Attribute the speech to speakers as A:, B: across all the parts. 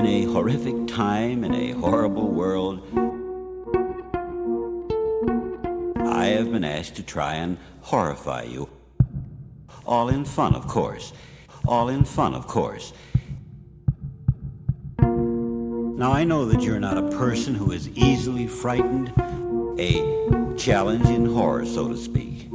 A: In a horrific time, in a horrible world, I have been asked to try and horrify you. All in fun, of course. All in fun, of course. Now, I know that you're not a person who is easily frightened, a challenge in horror, so to speak.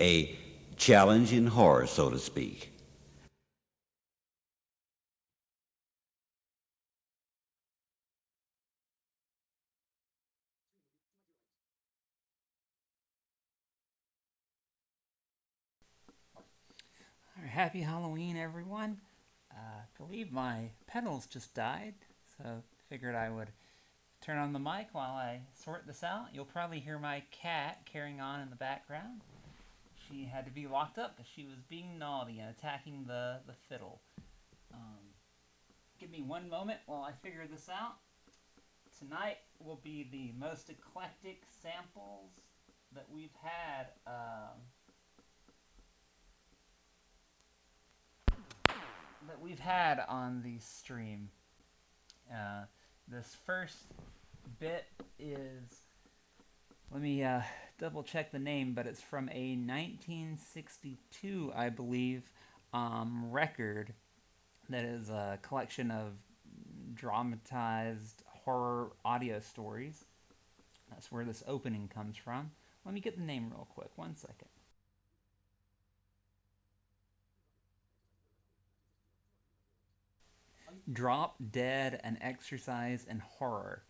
A: A challenge in horror, so to speak.
B: Happy Halloween, everyone. I believe my pedals just died, so figured I would turn on the mic while I sort this out. You'll probably hear my cat carrying on in the background. She had to be locked up because she was being naughty and attacking the fiddle. Give me one moment while I figure this out. Tonight will be the most eclectic samples that we've had. On the stream. This first bit is, let me double check the name, but it's from a 1962, I believe, record that is a collection of dramatized horror audio stories. That's where this opening comes from. Let me get the name real quick. 1 second. Drop Dead: An Exercise in Horror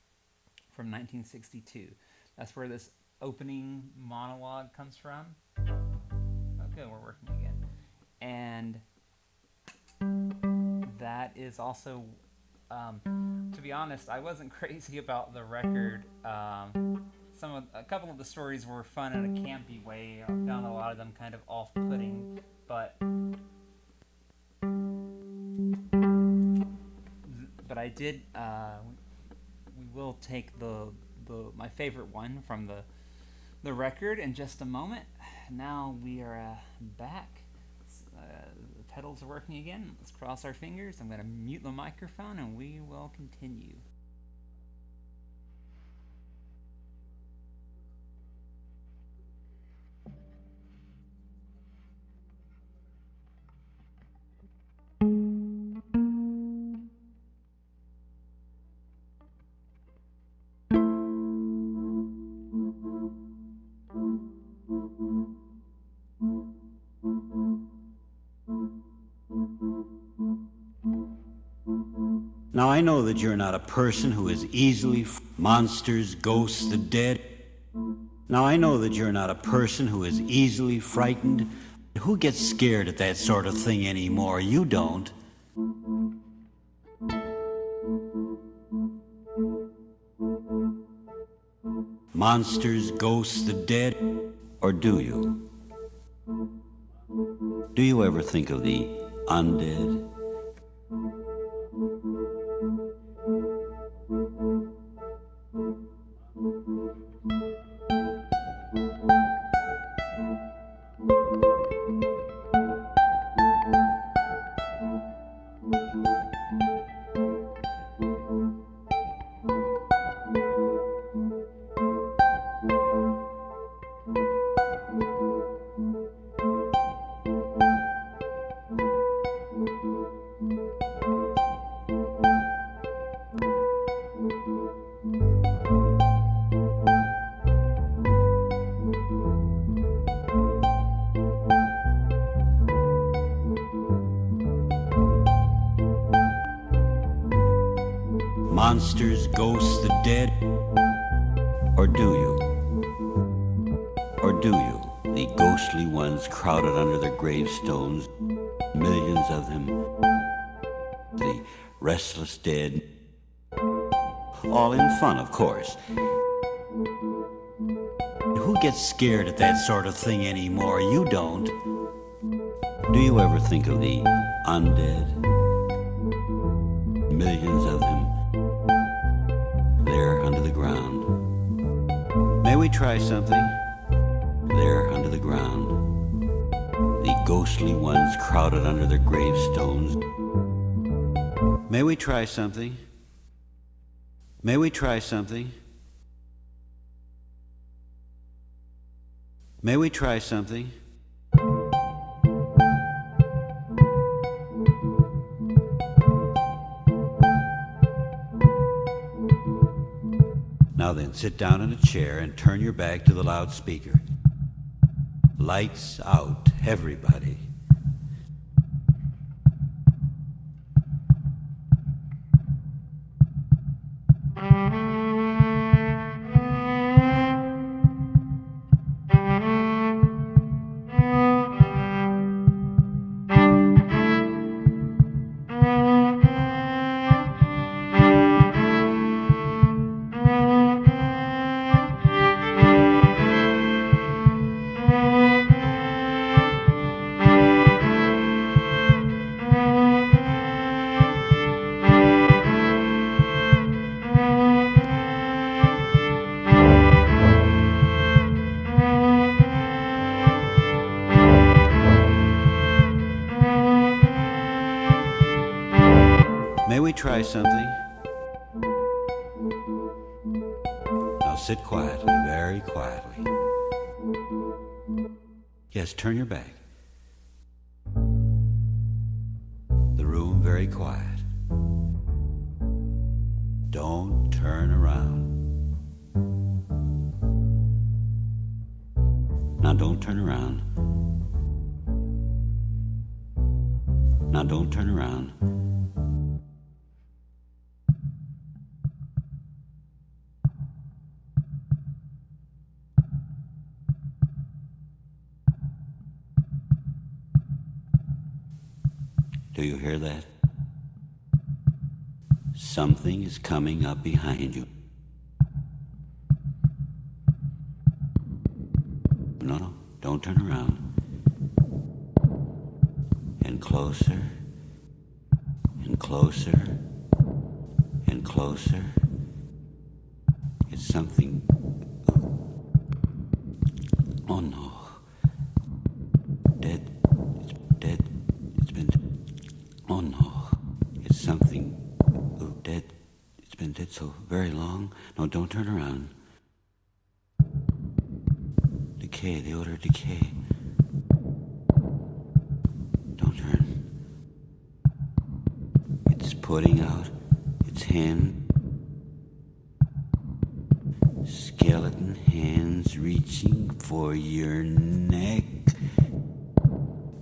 B: from 1962. That's where this opening monologue comes from. Okay, we're working again. And that is also, to be honest, I wasn't crazy about the record. A couple of the stories were fun in a campy way. I found a lot of them kind of off-putting, but I did. We will take my favorite one from the record in just a moment. Now we are back. The pedals are working again. Let's cross our fingers. I'm going to mute the microphone and we will continue.
A: Now I know that you're not a person who is easily monsters, ghosts, the dead. Now I know that you're not a person who is easily frightened. Who gets scared at that sort of thing anymore? You don't. Monsters, ghosts, the dead, or do you? Do you ever think of the undead? Monsters, ghosts, the dead, or do you? Or do you? The ghostly ones crowded under their gravestones, millions of them, the restless dead, all in fun, of course. Who gets scared at that sort of thing anymore? You don't. Do you ever think of the undead? Millions of them there under the ground. May we try something? There under the ground. The ghostly ones crowded under their gravestones. May we try something? May we try something? May we try something? Now then, sit down in a chair and turn your back to the loudspeaker. Lights out, everybody. May we try something? Now sit quietly, very quietly. Yes, turn your back. The room very quiet. Don't turn around. Now don't turn around. Now don't turn around. Do you hear that? Something is coming up behind you. No, don't turn around. And closer, and closer, and closer. It's something. Oh no. Dead. It's dead. It's been. Oh no. It's something. Oh, dead. It's been dead so very long. No, don't turn around. Decay, the odor of decay. Don't turn. It's putting out its hand. Skeleton hands reaching for your neck.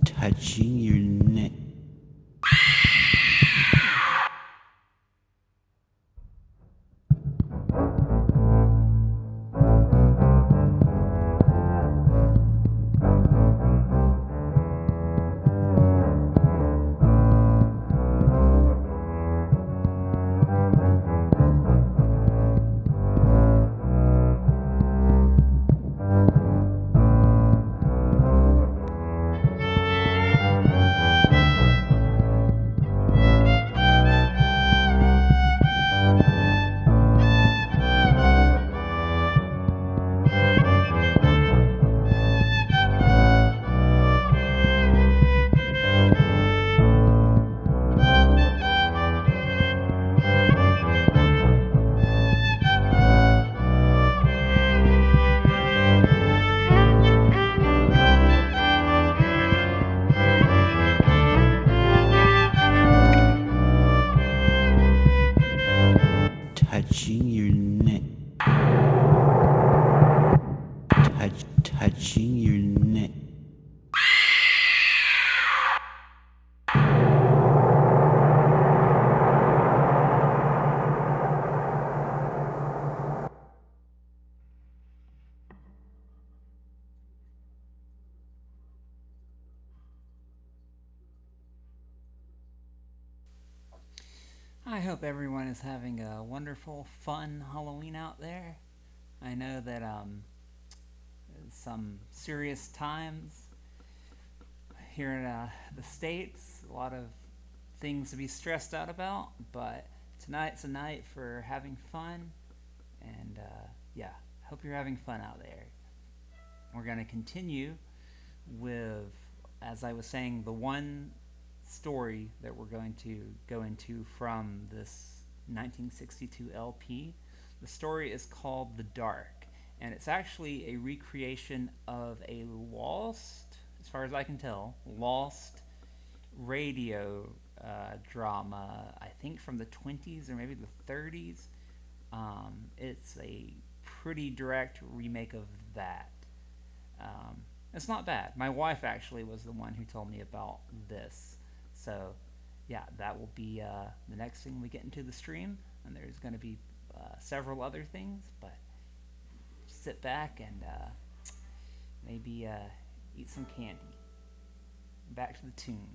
A: Touching your neck.
B: I hope everyone is having a wonderful, fun Halloween out there. I know that some serious times here in the States, a lot of things to be stressed out about, but tonight's a night for having fun, and yeah, hope you're having fun out there. We're going to continue with, as I was saying, the one story that we're going to go into from this 1962 LP. The story is called The Dark, and it's actually a recreation of a lost, as far as I can tell, lost radio drama, I think from the 20s or maybe the 30s. It's a pretty direct remake of that. It's not bad. My wife actually was the one who told me about this. So, yeah, that will be the next thing we get into the stream. And there's going to be several other things, but sit back and maybe eat some candy. Back to the tunes.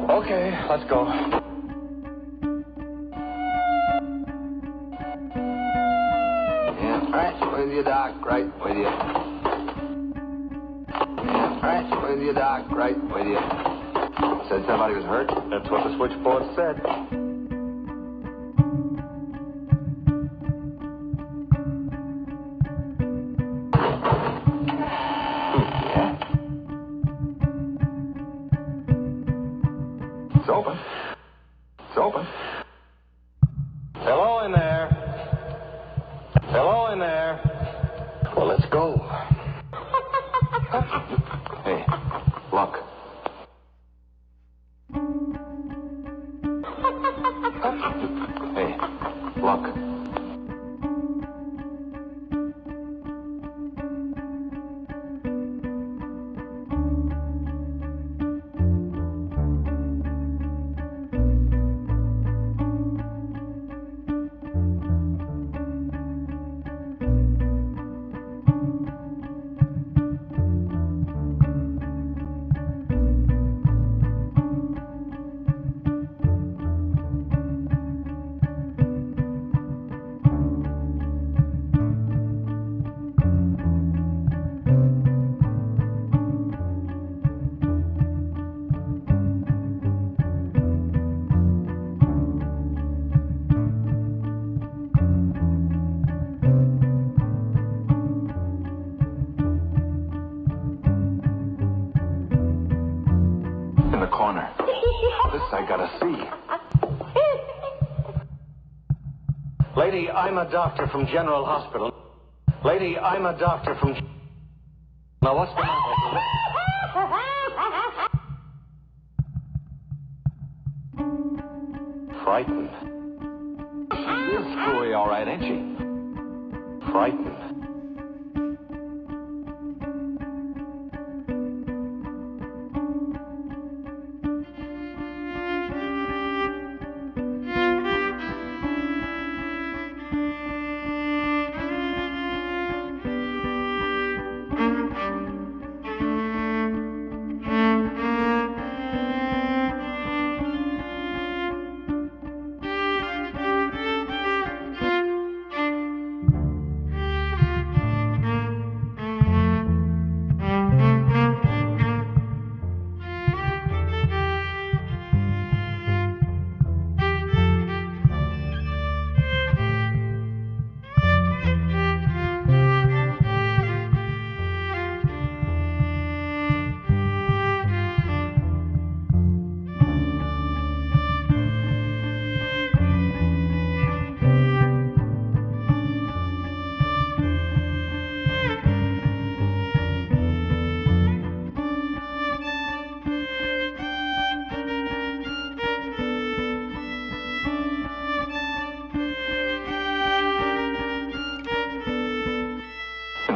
C: Okay, let's go. Yeah, right with you, Doc, right with you. Yeah, right with you, Doc, right with you. Said somebody was hurt? That's what the switchboard said. Yeah? It's open. It's open. Hello in there. Hello in there. Well, let's go. Hey, look. Hey, look. In the corner. This I gotta see. Lady, I'm a doctor from General Hospital. Lady, I'm a doctor from... Now, what's the matter? Frightened. She is screwy, all right, ain't she? Frightened.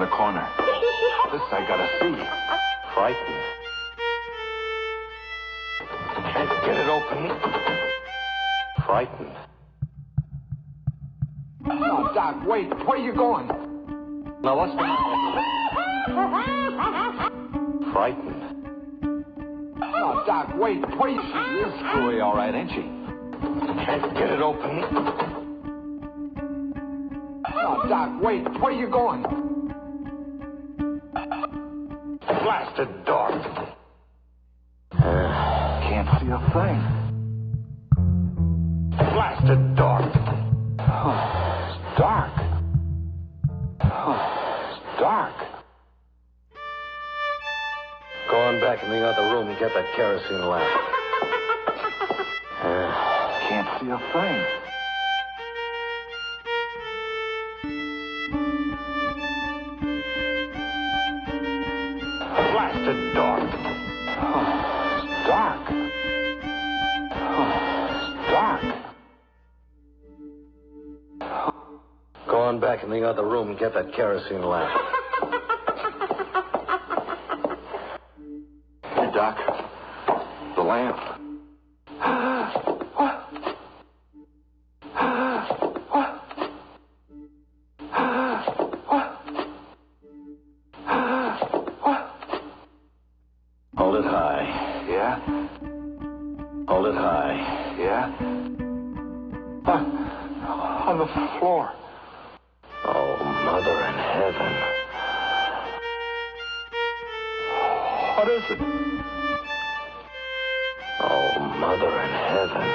C: the corner. This I gotta see. Frightened. Can't get it open. Frightened.
D: Oh, Doc, wait. Where are you going?
C: Now what's the matter? Frightened.
D: Oh, Doc, wait. Where are you...
C: She is screwy, all right, ain't she? Can't get it open.
D: Oh, Doc, wait. Where are you going?
C: Blasted door. Can't see a thing. Blasted door. Oh, it's dark. Oh, it's dark. Go on back in the other room and get that kerosene lamp. Can't see a thing. Blasted door. Oh, it's dark. Oh, it's dark. Go on back in the other room and get that kerosene lamp. Hey, Doc. The lamp. Hold it high. Yeah? Hold it high. Yeah? On the floor. Oh, Mother in heaven. What is it? Oh, Mother in heaven.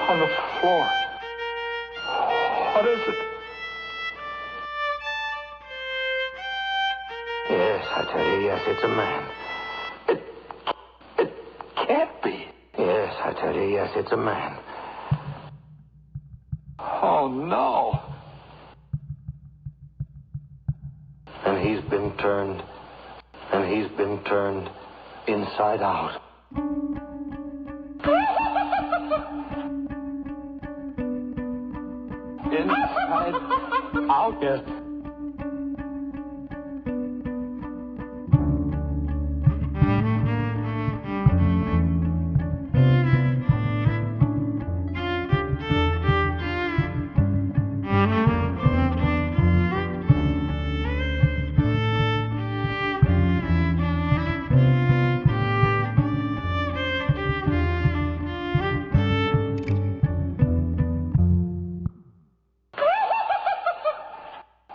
C: On the floor. What is it? Yes, I tell you, yes, it's a man. It can't be. Yes, I tell you, yes, it's a man. Oh, no. And he's been turned inside out. Inside out? Yes.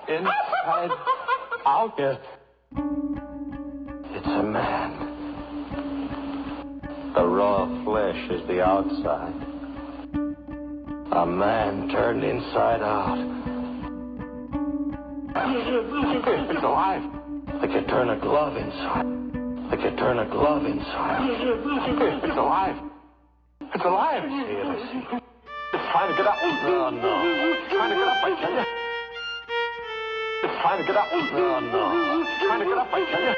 C: Inside out? Yes. It's a man. The raw flesh is the outside. A man turned inside out. It's alive. Like you turn a glove inside. Like you turn a glove inside. It's alive. It's alive. I see it, I see it. It's trying to get up. Oh, no. It's trying to get up, I tell you. It's trying to get up. Oh, no. It's trying to get up, I tell you.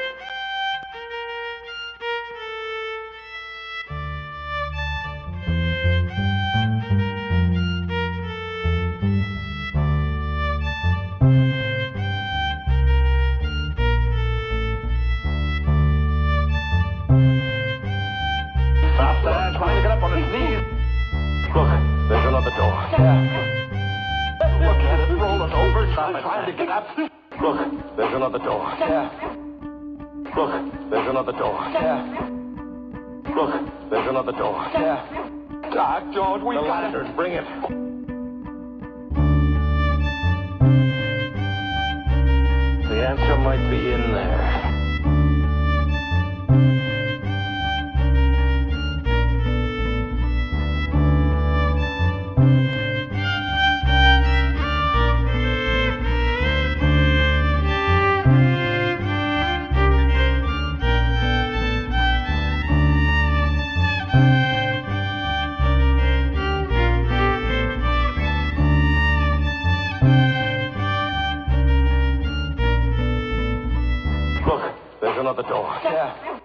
C: Stop that. Trying to get up on his knees. Look, there's another door. Yeah. Look at it rolling over. Trying to get up. Look, there's another door. Yeah. Look, there's another door. Yeah. Look, there's another door. Yeah. Doc, George, we got lantern. Bring it. The answer might be in there. There's another door. Yeah.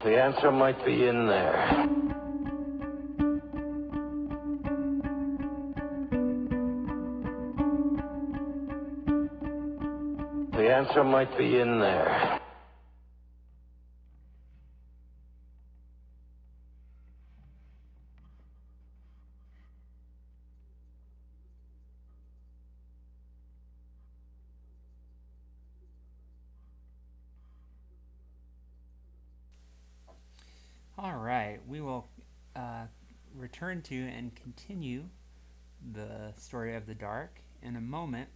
C: The answer might be in there. The answer might be in there.
B: All right, we will return to and continue the story of the dark in a moment.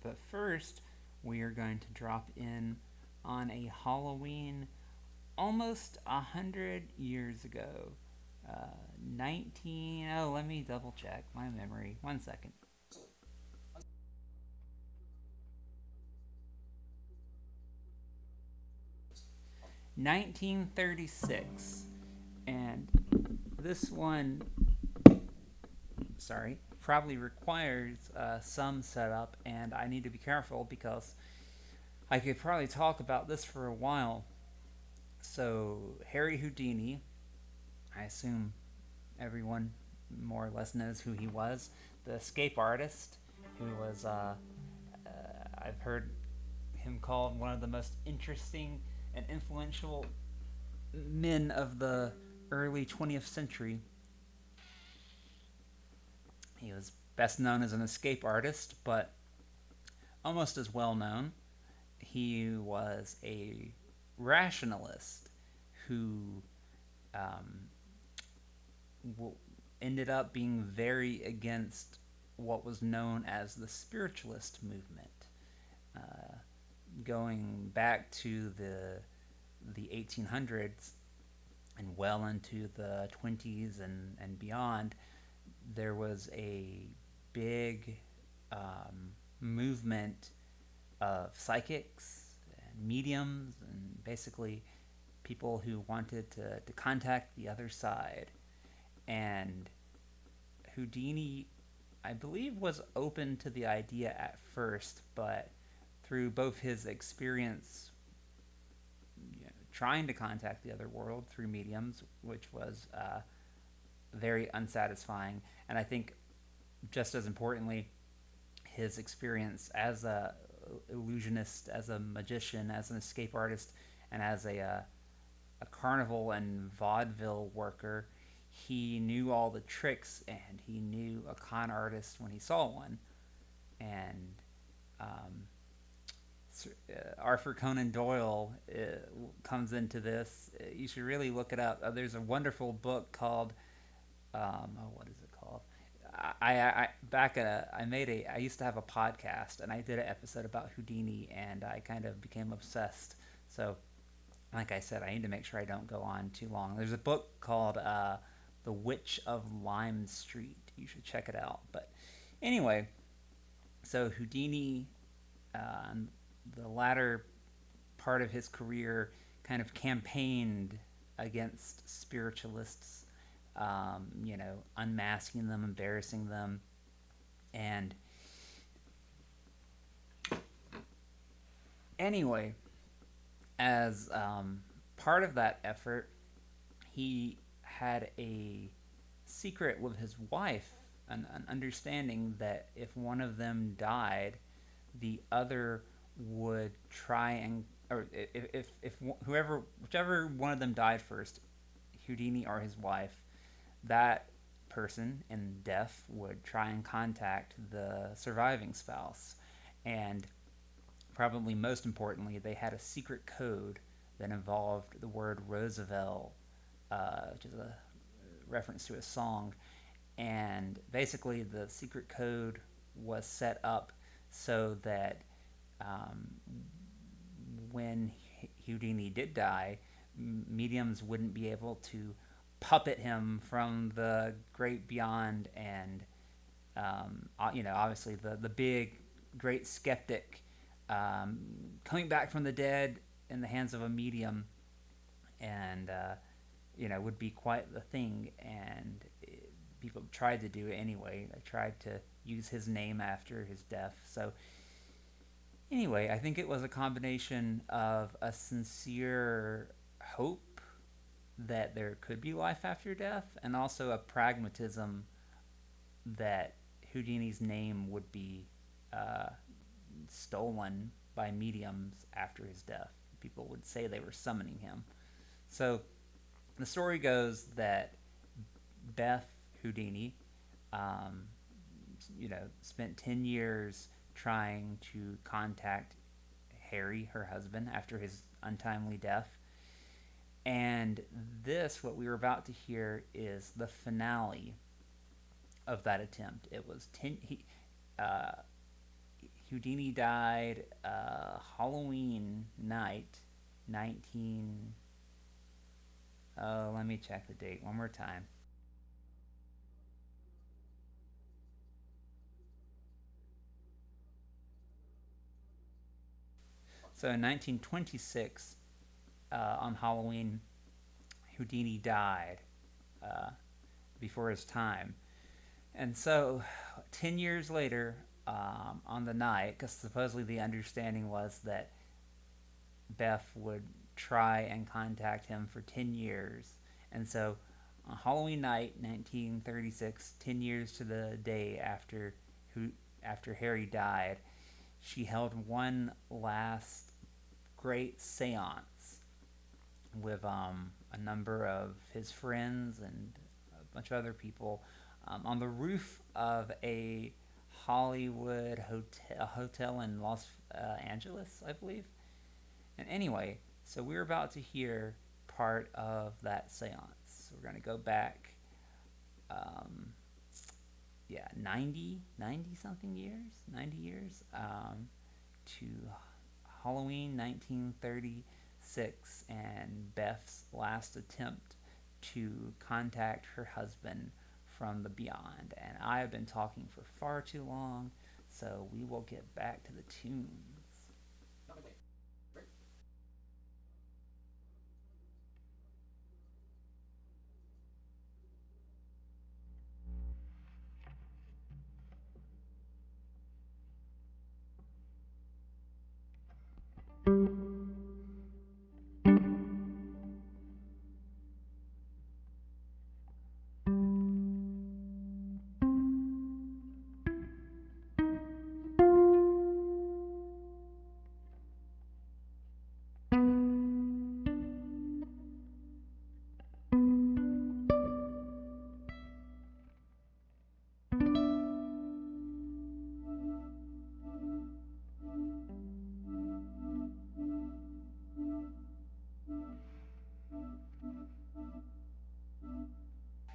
B: But first, we are going to drop in on a Halloween almost 100 years ago. 19. Oh, let me double check my memory. 1 second. 1936. And this one, sorry, probably requires some setup, and I need to be careful because I could probably talk about this for a while. So, Harry Houdini, I assume everyone more or less knows who he was, the escape artist who was, I've heard him called one of the most interesting and influential men of the early 20th century. He was best known as an escape artist, but almost as well known, he was a rationalist who ended up being very against what was known as the spiritualist movement, going back to the 1800s and well into the 20s and beyond. There was a big movement of psychics and mediums and basically people who wanted to contact the other side. And Houdini, I believe, was open to the idea at first, but through both his experience trying to contact the other world through mediums, which was very unsatisfying, and I think just as importantly, his experience as a illusionist, as a magician, as an escape artist, and as a carnival and vaudeville worker. He knew all the tricks, and he knew a con artist when he saw one. And Arthur Conan Doyle comes into this. You should really look it up. There's a wonderful book called what is it called? I used to have a podcast, and I did an episode about Houdini, and I kind of became obsessed. So, like I said, I need to make sure I don't go on too long. There's a book called The Witch of Lime Street. You should check it out. But anyway, so Houdini, the latter part of his career, kind of campaigned against spiritualists, unmasking them, embarrassing them. And anyway, as part of that effort, he had a secret with his wife, an understanding that if one of them died, the other would try and, or if whichever one of them died first, Houdini or his wife, that person in death would try and contact the surviving spouse. And probably most importantly, they had a secret code that involved the word Roosevelt, which is a reference to a song. And basically the secret code was set up so that when Houdini did die, mediums wouldn't be able to puppet him from the great beyond, and obviously the big great skeptic coming back from the dead in the hands of a medium, and would be quite the thing. And people tried to do it anyway. They tried to use his name after his death. So anyway, I think it was a combination of a sincere hope that there could be life after death, and also a pragmatism that Houdini's name would be stolen by mediums after his death. People would say they were summoning him. So the story goes that Beth Houdini, spent 10 years trying to contact Harry, her husband, after his untimely death. And this, what we were about to hear, is the finale of that attempt. It was Houdini died Halloween night, 19. Oh, let me check the date one more time. So in 1926, on Halloween, Houdini died before his time. And so 10 years later, on the night, because supposedly the understanding was that Beth would try and contact him for 10 years. And so on Halloween night, 1936, 10 years to the day after Harry died, she held one last great seance with a number of his friends and a bunch of other people on the roof of a Hollywood hotel in Los Angeles, I believe. And anyway, so we're about to hear part of that seance. So we're going to go back 90 something years, 90 years, to Halloween 1936 and Beth's last attempt to contact her husband from the beyond. And I have been talking for far too long, so we will get back to the tunes.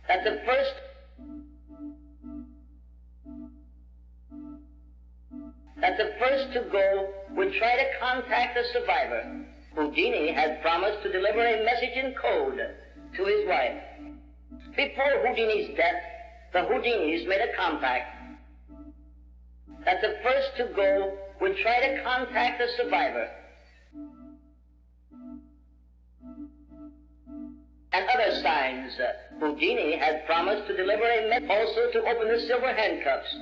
E: That the first to go would try to contact the survivor. Houdini had promised to deliver a message in code to his wife. Before Houdini's death, the Houdinis made a compact that the first to go would try to contact the survivor. And other signs. Houdini had promised to deliver a message, also to open the silver handcuffs.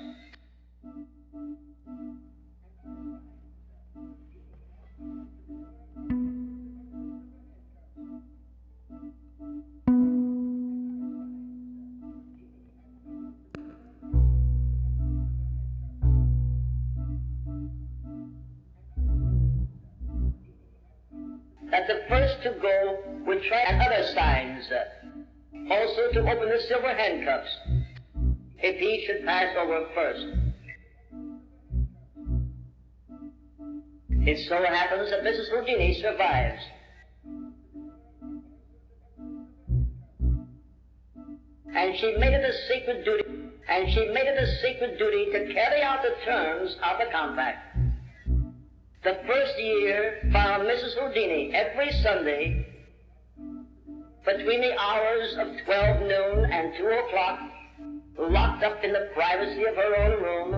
E: That the first to go would try, and other signs, also to open the silver handcuffs, if he should pass over first. It so happens that Mrs. Houdini survives. And she made it a sacred duty to carry out the terms of the compact. The first year found Mrs. Houdini every Sunday between the hours of 12 noon and 2 o'clock, locked up in the privacy of her own room,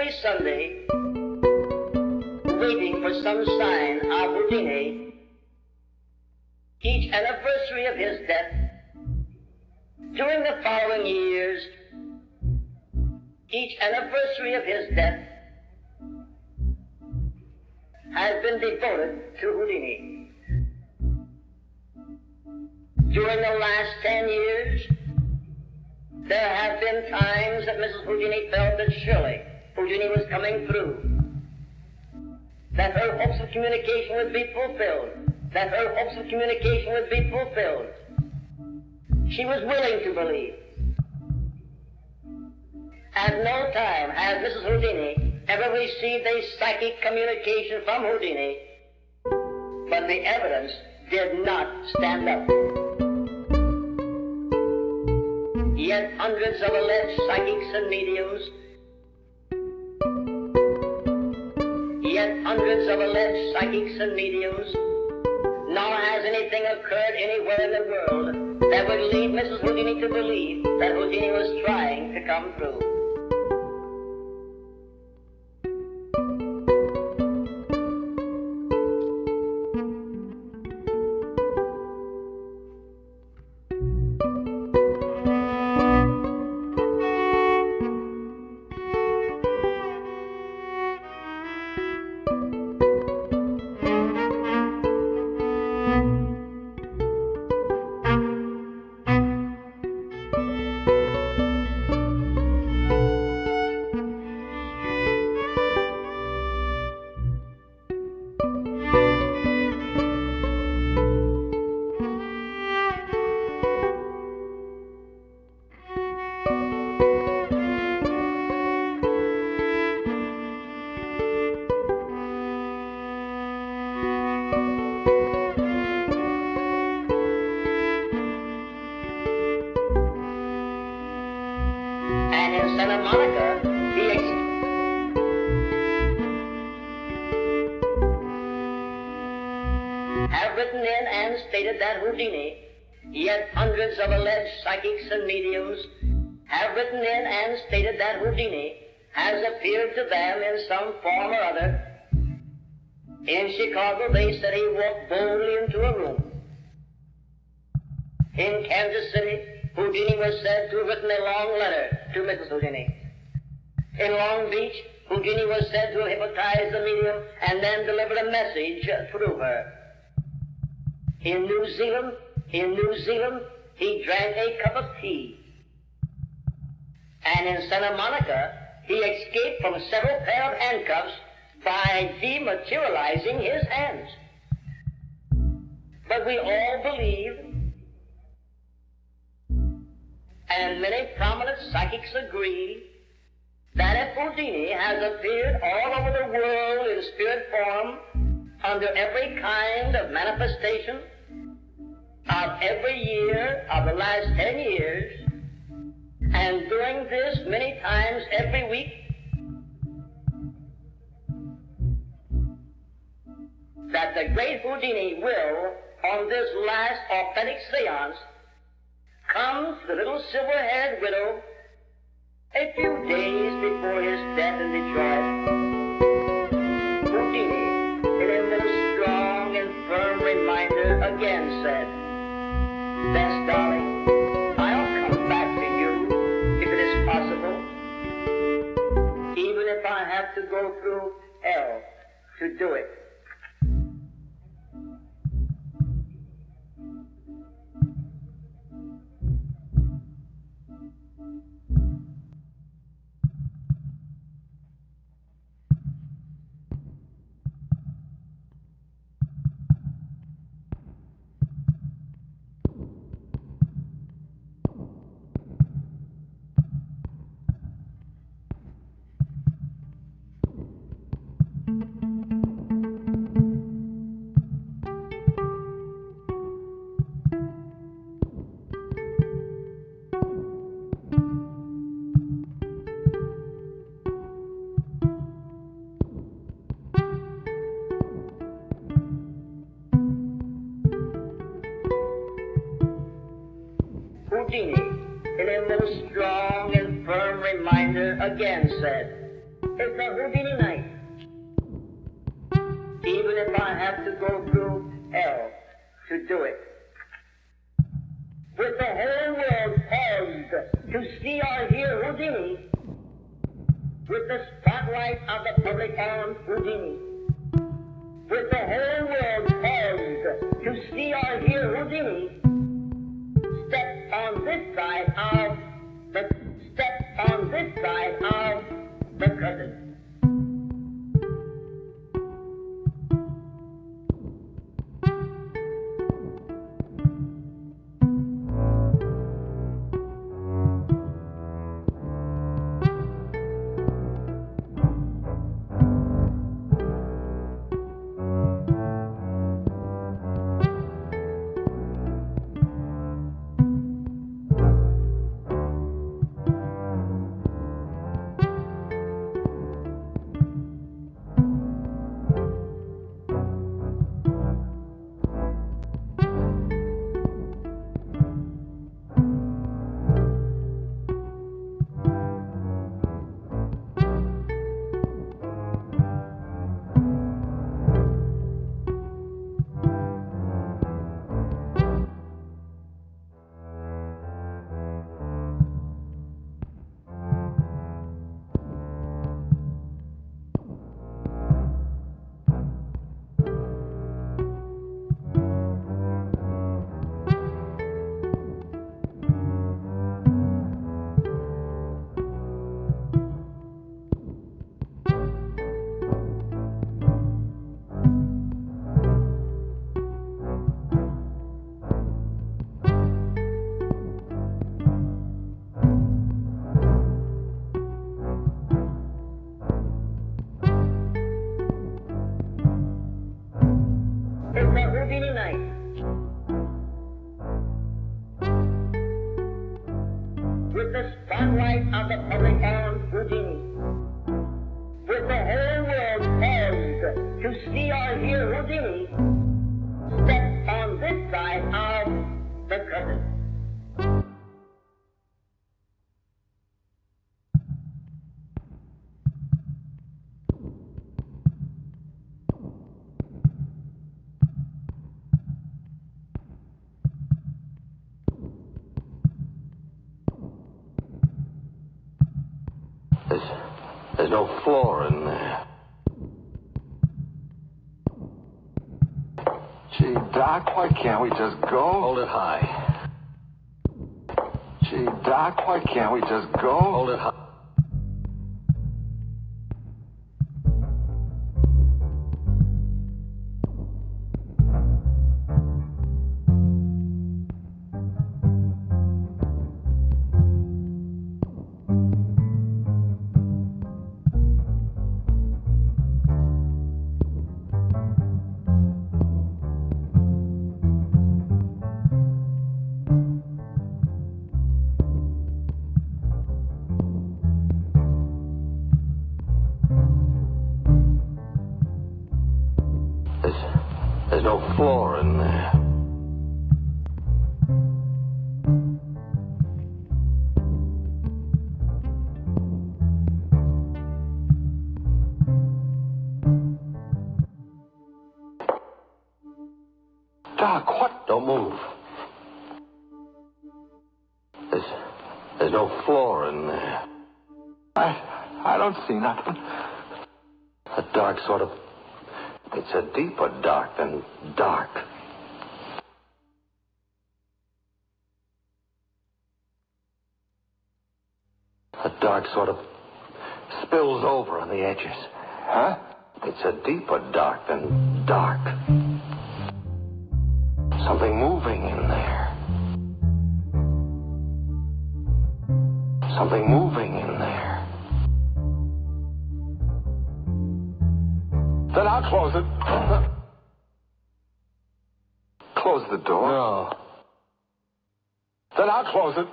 E: every Sunday, waiting for some sign of Houdini, each anniversary of his death, during the following years, each anniversary of his death has been devoted to Houdini. During the last 10 years, there have been times that Mrs. Houdini felt that surely Houdini was coming through, that her hopes of communication would be fulfilled, that her hopes of communication would be fulfilled. She was willing to believe. At no time has Mrs. Houdini ever received a psychic communication from Houdini, but the evidence did not stand up. Yet hundreds of alleged psychics and mediums, nor has anything occurred anywhere in the world that would lead Mrs. Houdini to believe that Houdini was trying to come through. And in Santa Monica, have written in and stated that Houdini, yet hundreds of alleged psychics and mediums have written in and stated that Houdini has appeared to them in some form or other. In Chicago, they said he walked boldly into a room. In Kansas City, Houdini was said to have written a long letter to Mrs. Houdini. In Long Beach, Houdini was said to have hypnotized the medium and then delivered a message through her. In New Zealand, he drank a cup of tea. And in Santa Monica, he escaped from several pair of handcuffs by dematerializing his hands. But we all believe, and many prominent psychics agree, that if Houdini has appeared all over the world in spirit form, under every kind of manifestation, of every year of the last 10 years, and doing this many times every week, that the great Houdini will, on this last authentic seance, come to the little silver-haired widow a few days before his death in Detroit. Houdini, in a little strong and firm reminder, again said, "Bess, darling, I'll come back to you if it is possible, even if I have to go through hell to do it." Houdini, in a most strong and firm reminder, again said, "If It's a Houdini night. Even if I have to go through hell to do it. With the whole world paused to see or hear Houdini, with the spotlight of the public on Houdini, with the whole world paused to see or hear Houdini, step on this side of the curtain. Houdini night. With the spotlight of the public on Houdini. With the whole world paused to see or hear Houdini, step on this side of the curtain.
C: There's no floor in there.
D: Gee, Doc, why can't we just go?
C: Hold it high.
D: Gee, Doc, why can't we just go?
C: Hold it high. There's no floor in there.
D: Doc, what?
C: Don't move. There's no floor in there.
D: I don't see nothing.
C: A dark sort of... It's a deeper dark than dark. A dark sort of spills over on the edges.
D: Huh?
C: It's a deeper dark than dark. Something moving in there. Something moving in there.
D: Then I'll close it. Close the door?
C: No.
D: Then I'll close it.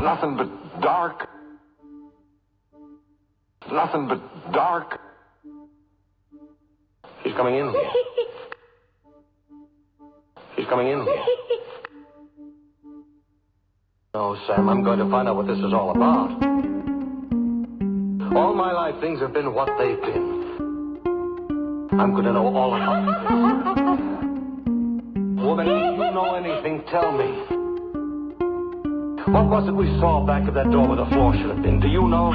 D: Nothing but dark. Nothing but dark.
C: She's coming in here. She's coming in here. No, Sam, I'm going to find out what this is all about. All my life, things have been what they've been. I'm going to know all about this. Woman, if you know anything, tell me. What was it we saw back of that door where the floor should have been? Do you know?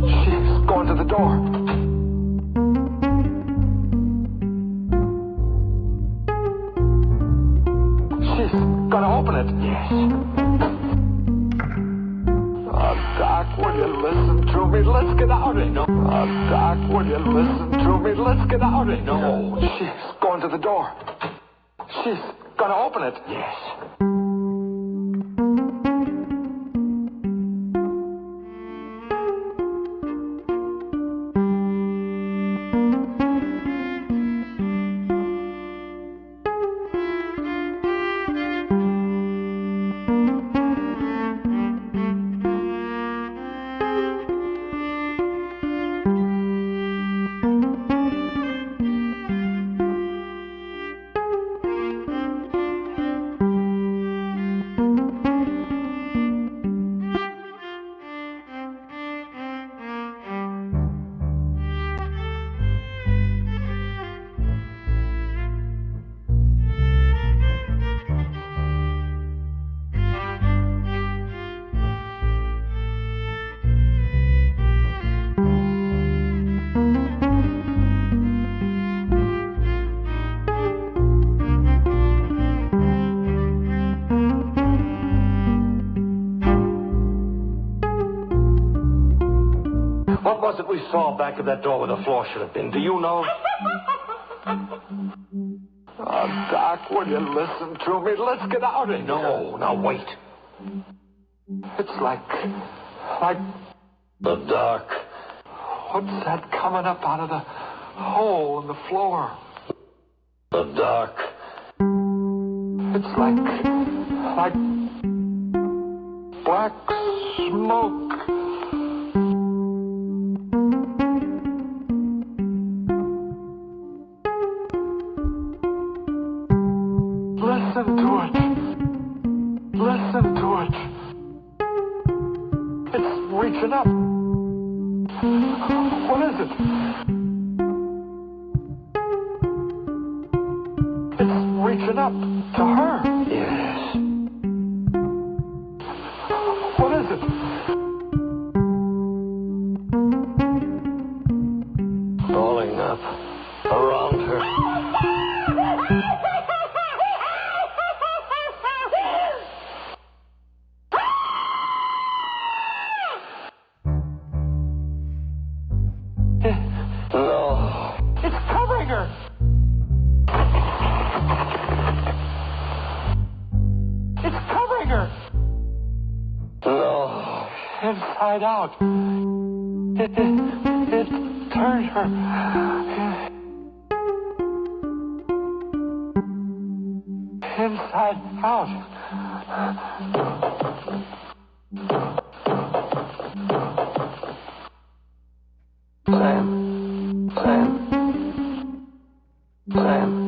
D: She's going to the door. She's gonna open it.
C: Yes.
D: Oh, Doc, will you listen to me? Let's get out of here.
C: No.
D: Oh, Doc, will you listen to me? Let's get out of here.
C: No.
D: She's going to the door. She's gonna open it.
C: Yes. What was it we saw back of that door where the floor should have been? Do you know?
D: Oh, Doc, will you listen to me? Let's get out of here.
C: No, now wait.
D: It's like
C: The dark.
D: what's that coming up out of the hole in the floor?
C: The dark.
D: It's like black smoke. Listen to it. Listen to it. It's reaching up. What is it? It's reaching up to her.
C: Yes.
D: What is it?
C: Crawling up around her. No.
D: It's covering her. It's covering her.
C: No.
D: Inside out. It turned her. Inside out.
C: Sam. Sam. Sam.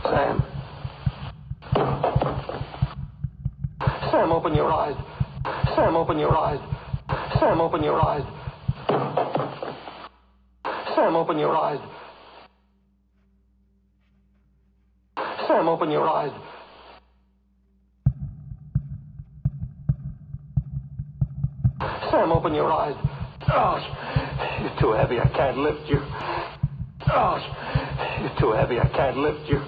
C: Sam. Sam, open your eyes. Sam, open your eyes. Sam, open your eyes. Sam, open your eyes. Sam, open your eyes. Sam, open your eyes. Oh, you're too heavy. I can't lift you. Oh, you're too heavy. I can't lift you.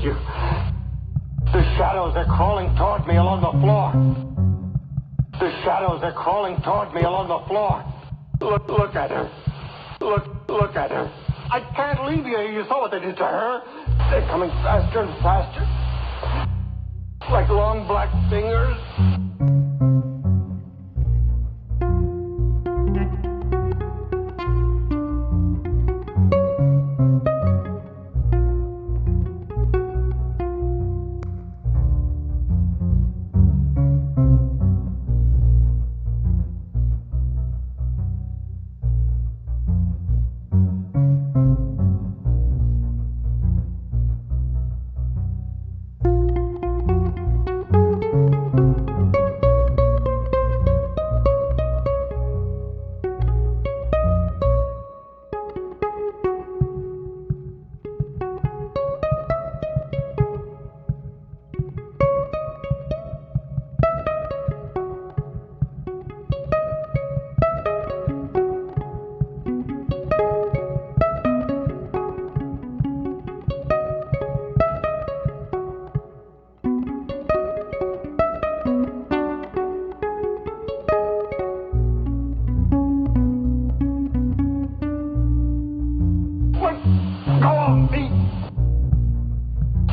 C: you. The shadows are crawling toward me along the floor. The shadows are crawling toward me along the floor. Look at her. Look at her. I can't leave you. You saw what they did to her. They're coming faster and faster. Like long black fingers.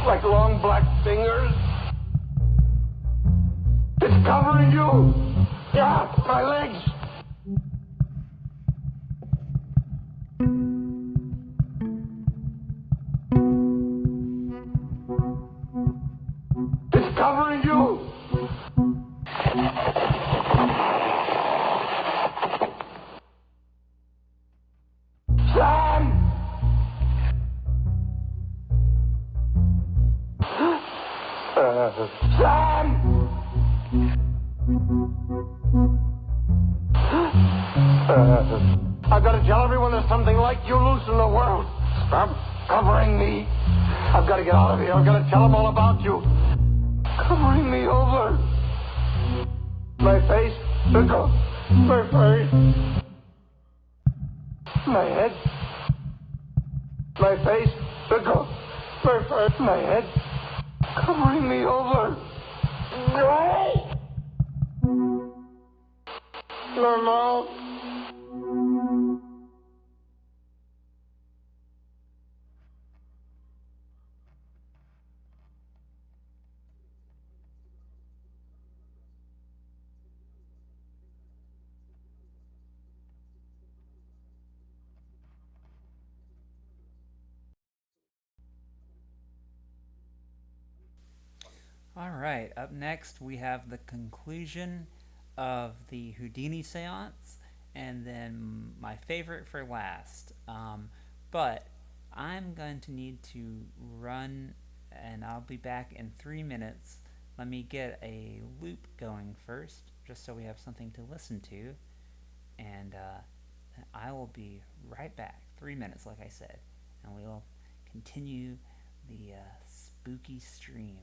C: Like long black fingers. It's covering you. Yeah, my legs. It's covering you. Sam! Sam! I've got to tell everyone there's something like you loose in the world. Stop covering me. I've got to get out of here. I've got to tell them all about you. Covering me over. My face. Fiddle. My face. My head. My face. Fiddle. My face. My head. Covering me over. No! My mouth.
B: Alright, up next we have the conclusion of the Houdini seance, and then my favorite for last. But I'm going to need to run, and I'll be back in 3 minutes. Let me get a loop going first, just so we have something to listen to, and I will be right back. 3 minutes, like I said, and we'll continue the spooky stream.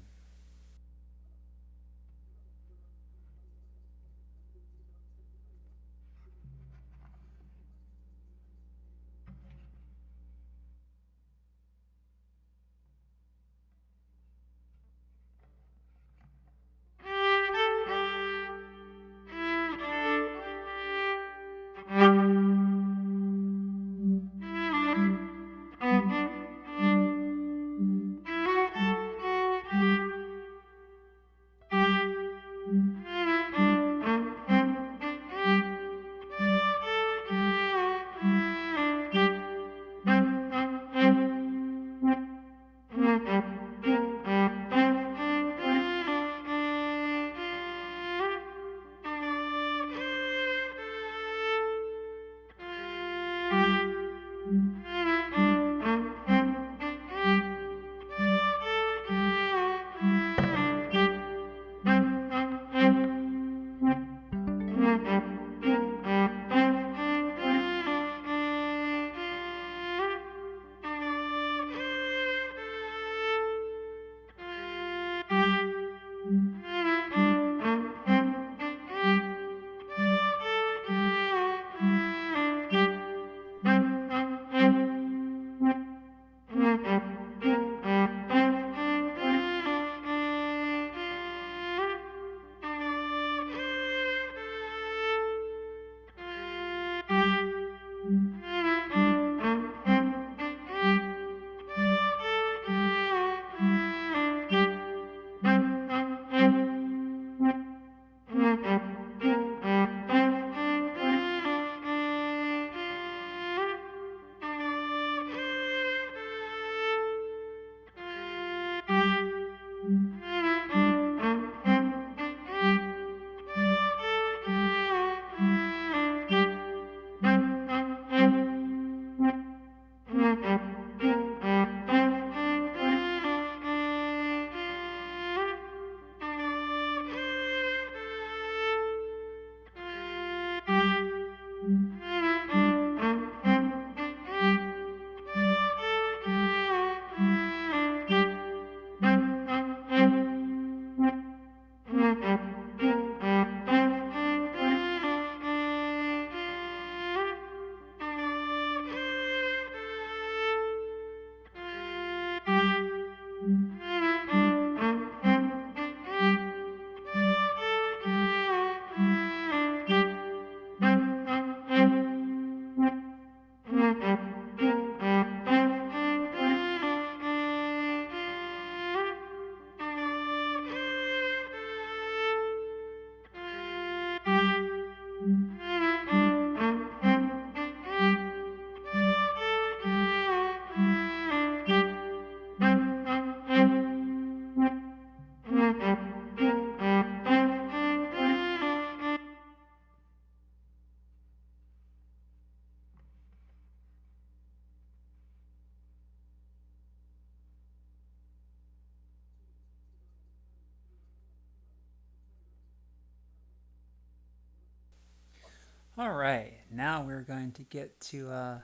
B: All right, now we're going to get to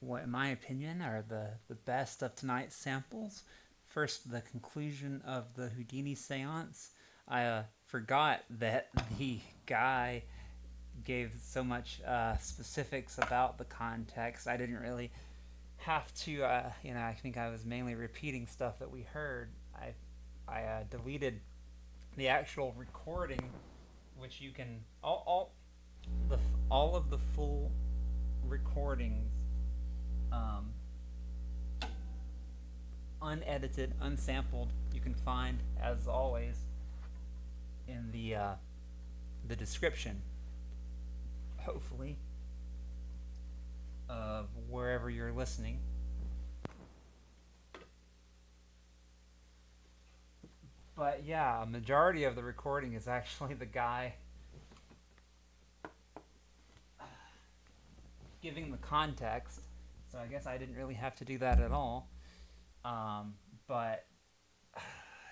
B: what, in my opinion, are the best of tonight's samples. First, the conclusion of the Houdini Seance. I forgot that the guy gave so much specifics about the context. I didn't really have to, I think I was mainly repeating stuff that we heard. I deleted the actual recording, which you can, all of the full recordings, unedited, unsampled, you can find, as always, in the description, hopefully, of wherever you're listening. But yeah, a majority of the recording is actually the guy giving the context, so I guess I didn't really have to do that at all. But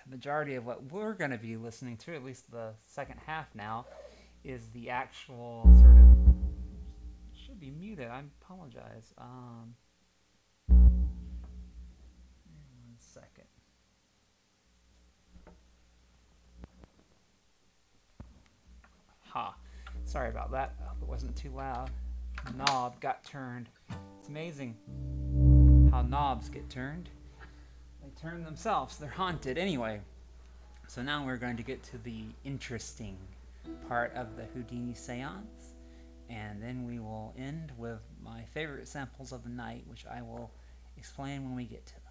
B: majority of what we're going to be listening to, at least the second half now, is the actual sort of, should be muted, I apologize. 1 second. Sorry about that. I hope it wasn't too loud. The knob got turned. It's amazing how knobs get turned. They turn themselves. They're haunted. Anyway, so now we're going to get to the interesting part of the Houdini Seance, and then we will end with my favorite samples of the night, which I will explain when we get to them.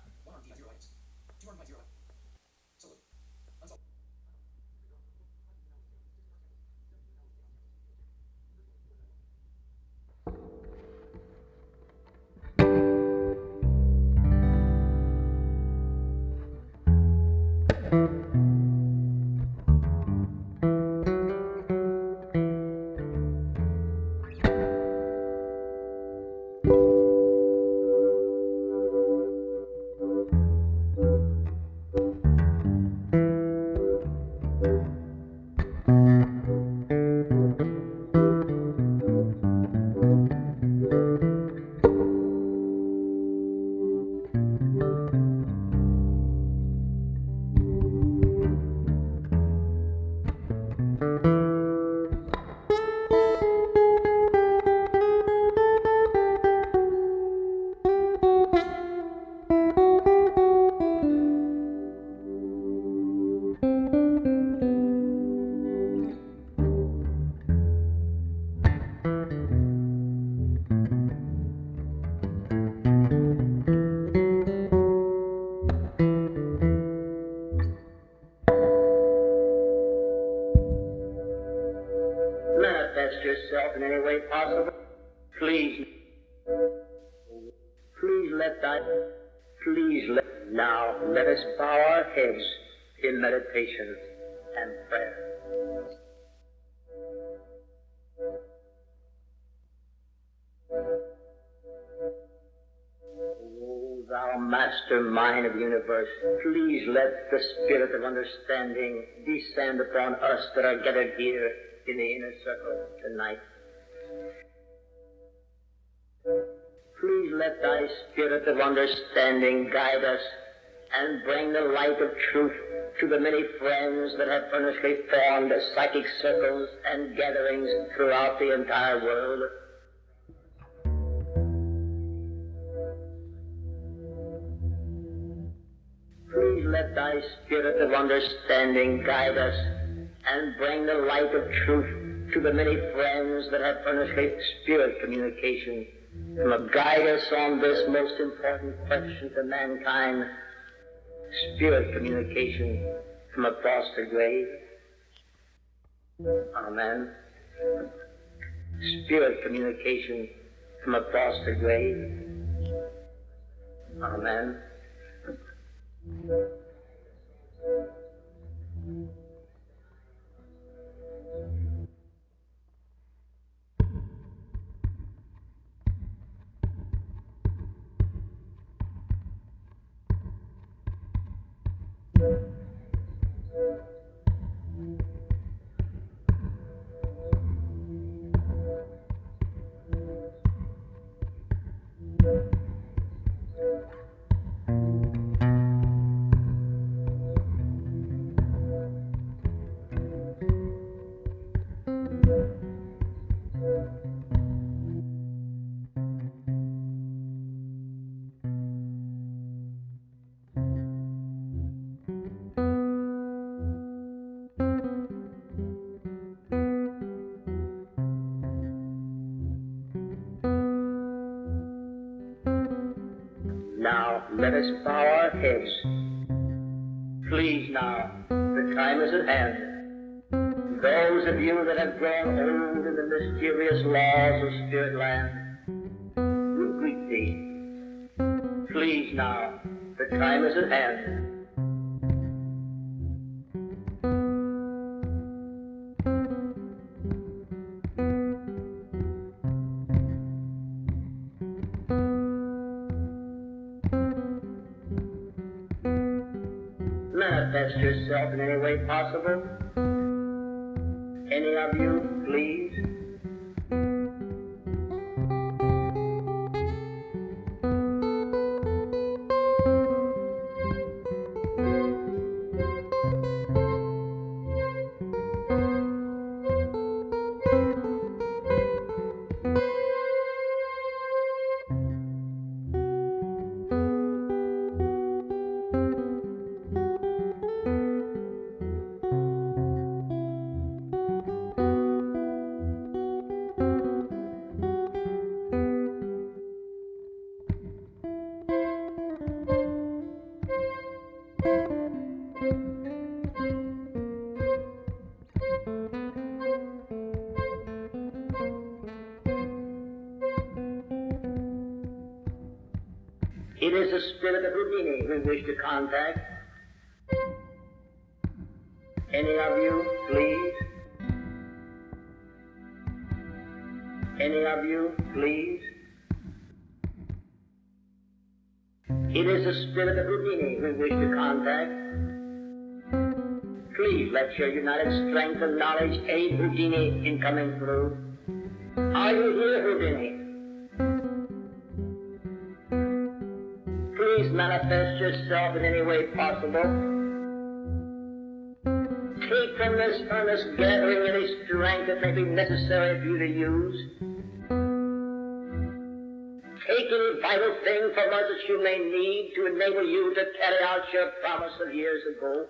E: Manifest yourself in any way possible. Please now let us bow our heads in meditation and prayer. O thou master mind of the universe, please let the spirit of understanding descend upon us that are gathered here in the inner circle tonight. Please let thy spirit of understanding guide us and bring the light of truth to the many friends that have earnestly formed psychic circles and gatherings throughout the entire world. Please let thy spirit of understanding guide us and bring the light of truth to the many friends that have earnestly spirit communication, and guide us on this most important question to mankind, spirit communication from across the grave. Amen. Spirit communication from across the grave. Amen. let us bow our heads. Please now, the time is at hand. Those of you that have grown old in the mysterious laws of spirit land, we greet thee. Please now, the time is at hand. Manifest yourself in any way possible. Any of you, please. It is the spirit of Houdini we wish to contact. Any of you, please? Any of you, please? It is the spirit of Houdini we wish to contact. Please let your united strength and knowledge aid Houdini in coming through. Are you here, Houdini? Please manifest yourself in any way possible. Take from this earnest gathering any strength that may be necessary for you to use. Take any vital thing from us that you may need to enable you to carry out your promise of years ago.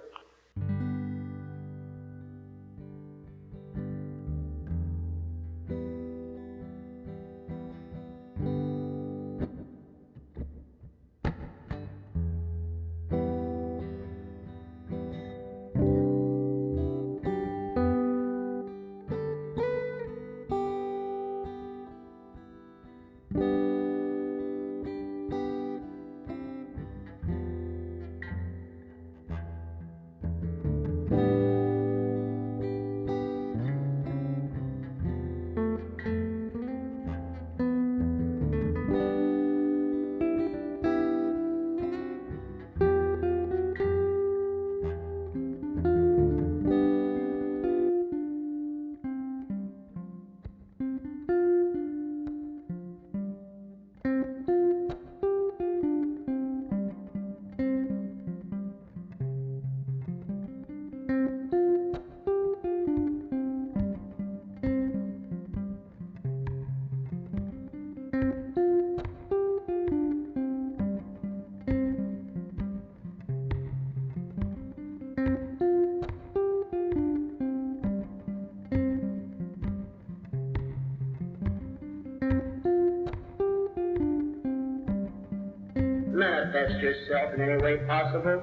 E: Manifest yourself in any way possible.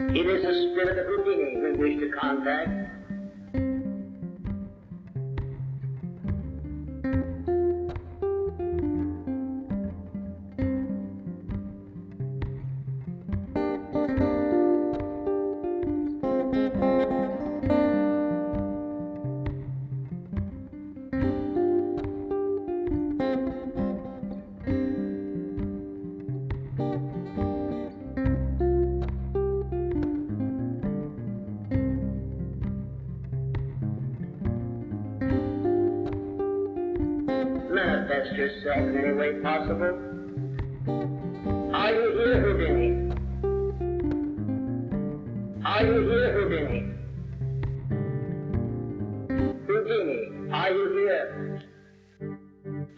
E: It is the spirit of Houdini we wish to contact. Manifest yourself in any way possible. Are you here, Houdini? Are you here, Houdini? Houdini, are you here?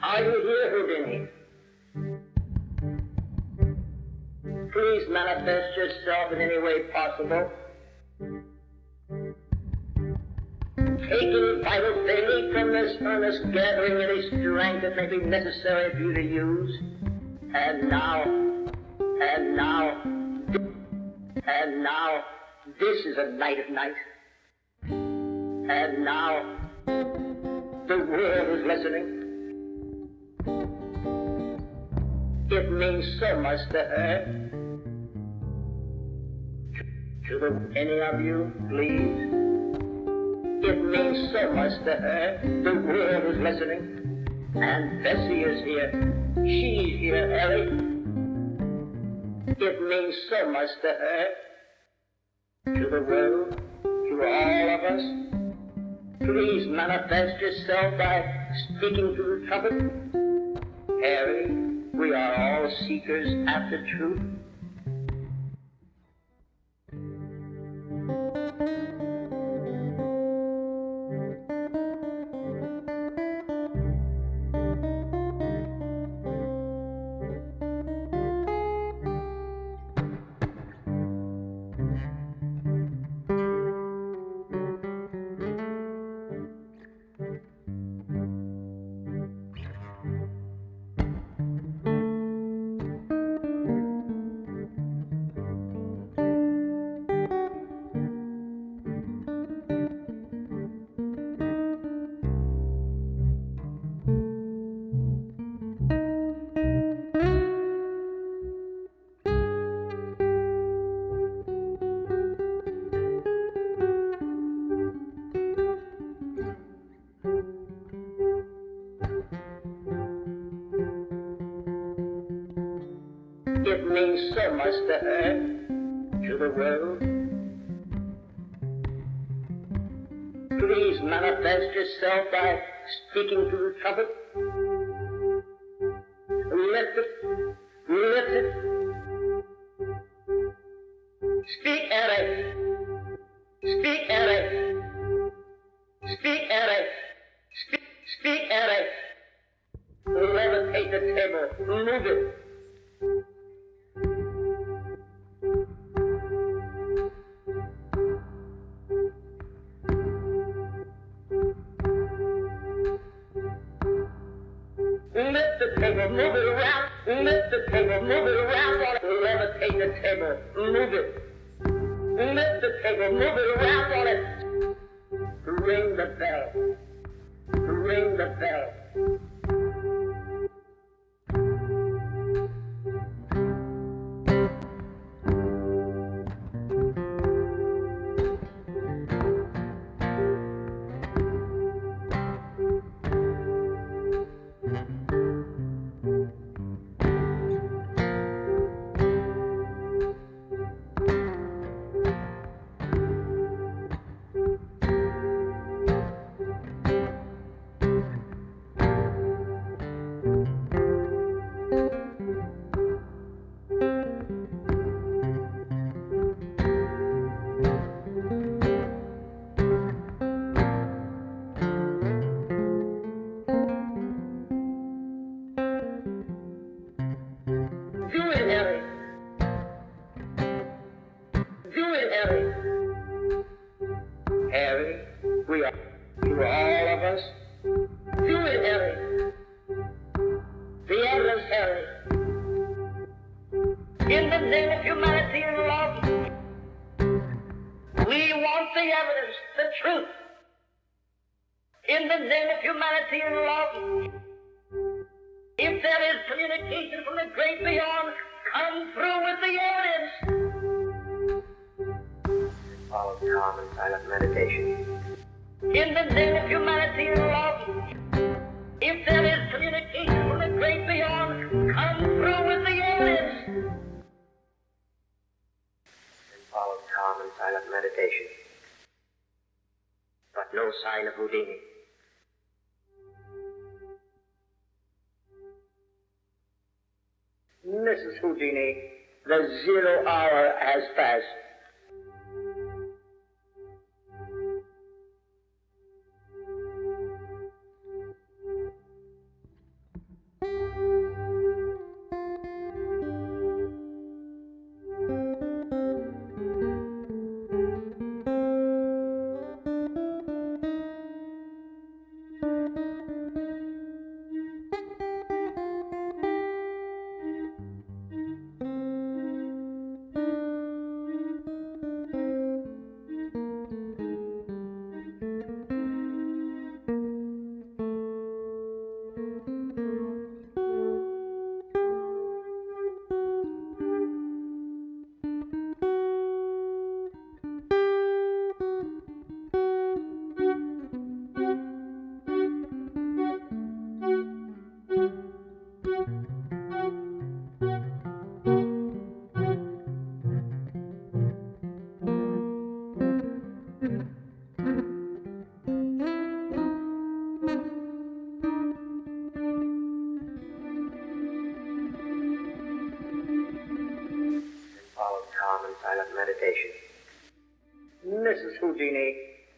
E: Are you here, Houdini? Please manifest yourself in any way possible. Take any vital thing from this earnest gathering any strength that may be necessary for you to use. And now, And now, this is a night of night. And now, the world is listening. It means so much to her. Any of you, please? It means so much to her. The world is listening. And Bessie is here. She's here, Ellie. It means so much to her. To the world, to all of us. Please manifest yourself by speaking through the trumpet. Harry, we are all seekers after truth. It means so much to her, to the world. Please manifest yourself by speaking through the trumpet. Lift it, lift it. Speak, Eric. Speak, Eric. Speak, Eric. Speak, Eric. Levitate the table, move it. Lift the table, move it around. Lift the table, move it around. Levitate the table, move it. Lift the table, move it around on it. Ring the bell. Ring the bell. Harry, we are to all of us. Do it, Harry. The endless Harry. In the name of humanity and love, we want the evidence, the truth. In the name of humanity and love, if there is communication from the great beyond, come through with the evidence.
F: Follow calm and silent meditation.
E: In the name of humanity and love, if there is communication from the great beyond, come through with the evidence.
F: Follow calm and silent meditation.
E: But no sign of Houdini. Mrs. Houdini, the 0 hour has passed.
F: Follow calm and silent meditation.
E: Mrs. Houdini,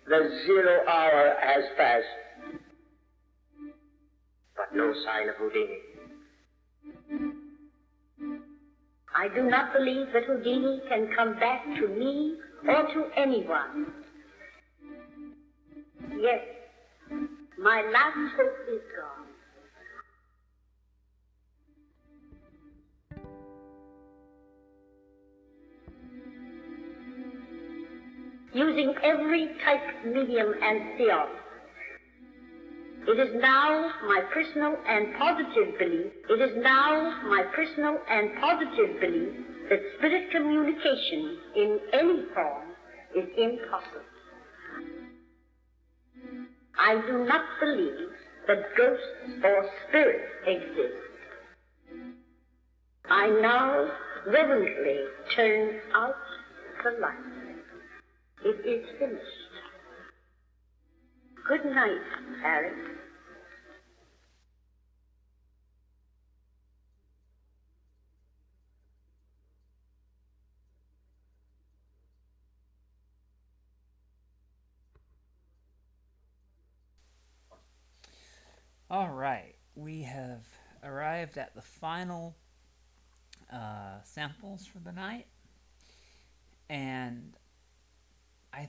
E: the 0 hour has passed.
F: But no sign of Houdini.
E: I do not believe that Houdini can come back to me or to anyone. Yes, my last hope is gone. Using every type, medium, and seance, it is now my personal and positive belief, that spirit communication in any form is impossible. I do not believe that ghosts or spirits exist. I now reverently turn out the light. It is finished. Good night, Harry.
B: All right, we have arrived at the final samples for the night, and I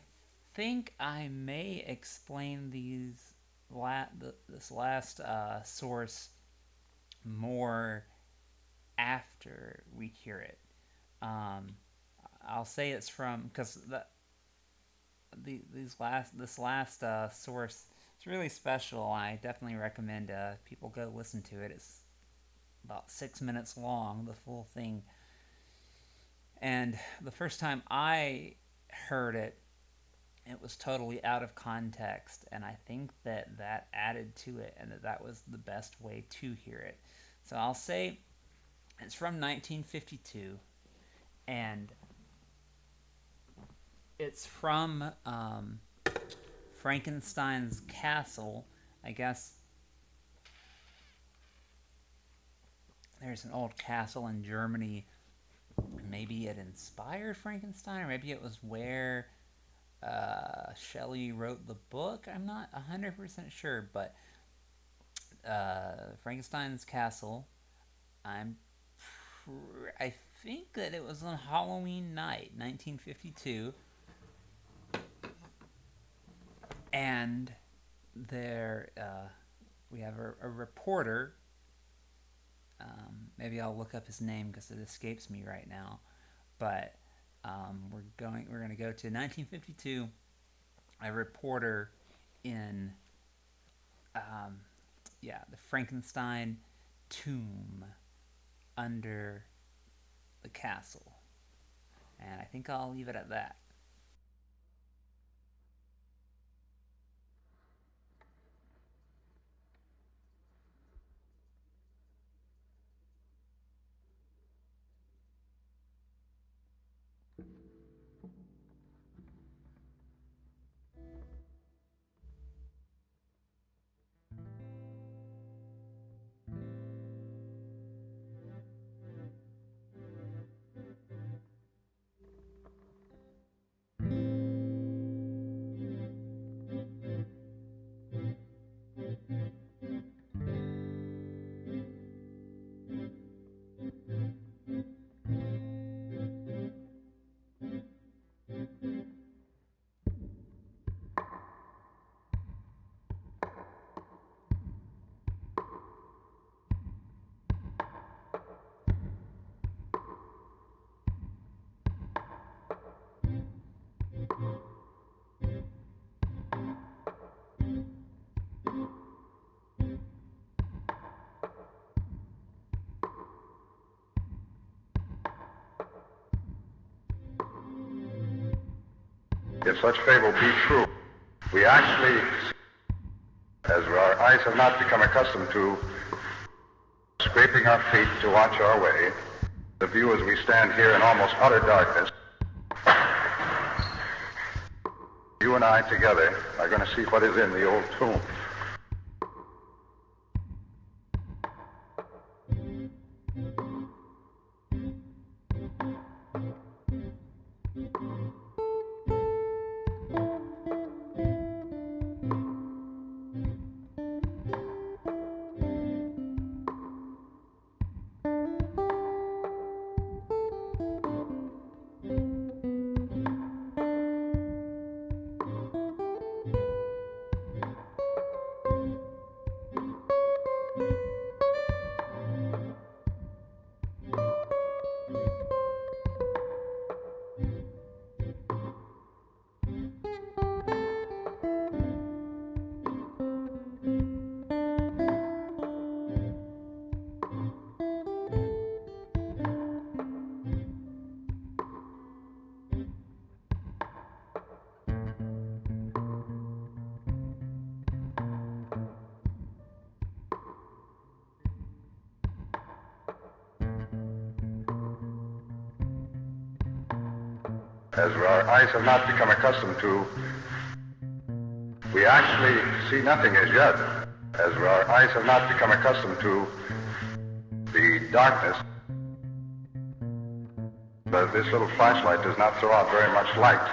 B: think I may explain this last source more after we hear it. I'll say it's from, because this last source, it's really special. I definitely recommend people go listen to it. It's about 6 minutes long, the full thing. And the first time I heard it, it was totally out of context, and I think that added to it, and that was the best way to hear it. So I'll say it's from 1952, and it's from Frankenstein's Castle. I guess there's an old castle in Germany. Maybe it inspired Frankenstein, or maybe it was where Shelley wrote the book. I'm not 100% sure, but Frankenstein's Castle, I think that it was on Halloween night, 1952, and there we have a reporter. Maybe I'll look up his name because it escapes me right now, but we're going to go to 1952. A reporter in the Frankenstein tomb under the castle, and I think I'll leave it at that.
G: If such fable be true, we actually, as our eyes have not become accustomed to, scraping our feet to watch our way, the view as we stand here in almost utter darkness, you you and I together are going to see what is in the old tomb. As our eyes have not become accustomed to, we actually see nothing as yet. As our eyes have not become accustomed to the darkness, but this little flashlight does not throw out very much light.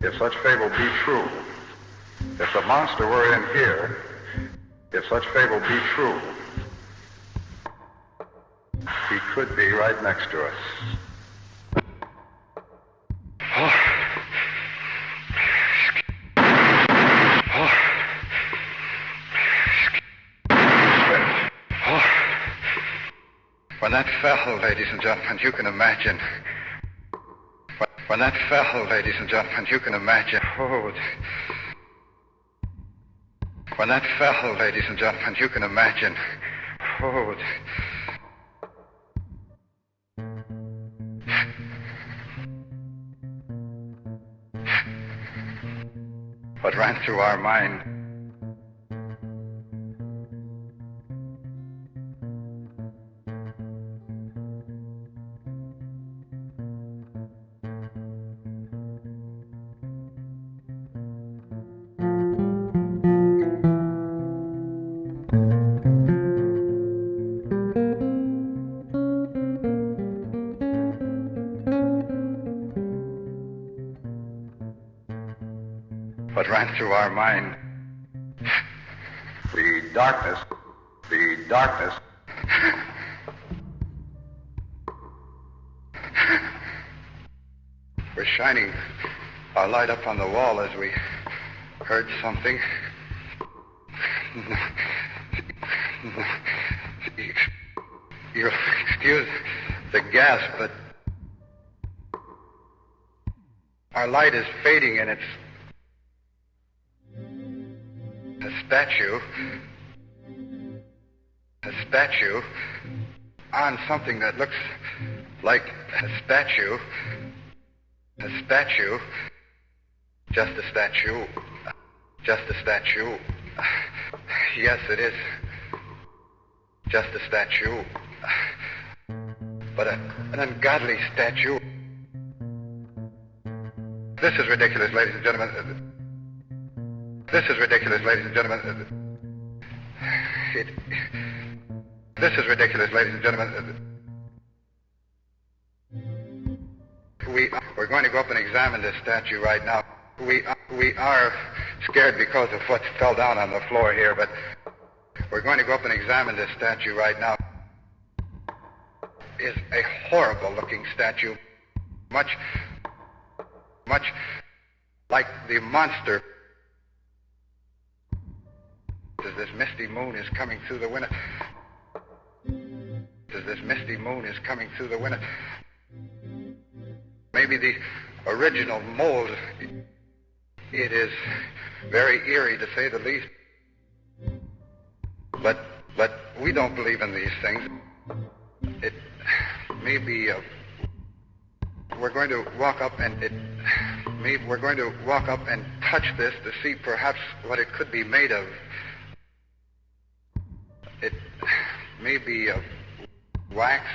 G: If such fable be true, if the monster were in here, if such fable be true, he could be right next to us. When that fell, ladies and gentlemen, you can imagine. When that fell, ladies and gentlemen, you can imagine. When that fell, ladies and gentlemen, you can imagine. What ran through our mind. What ran through our mind. The darkness. We're shining our light up on the wall as we heard something. You'll excuse the gasp, but our light is fading and it's a statue on something that looks like a statue, just a statue, yes it is, just a statue, but an ungodly statue. This is ridiculous, ladies and gentlemen. This is ridiculous, ladies and gentlemen. This is ridiculous, ladies and gentlemen. We're going to go up and examine this statue right now. We are scared because of what fell down on the floor here, but we're going to go up and examine this statue right now. It's a horrible-looking statue, much like the monster. As this misty moon is coming through the window. Maybe the original mold. It is very eerie, to say the least. But we don't believe in these things. It may be we're going to walk up and touch this to see perhaps what it could be made of. It may be wax.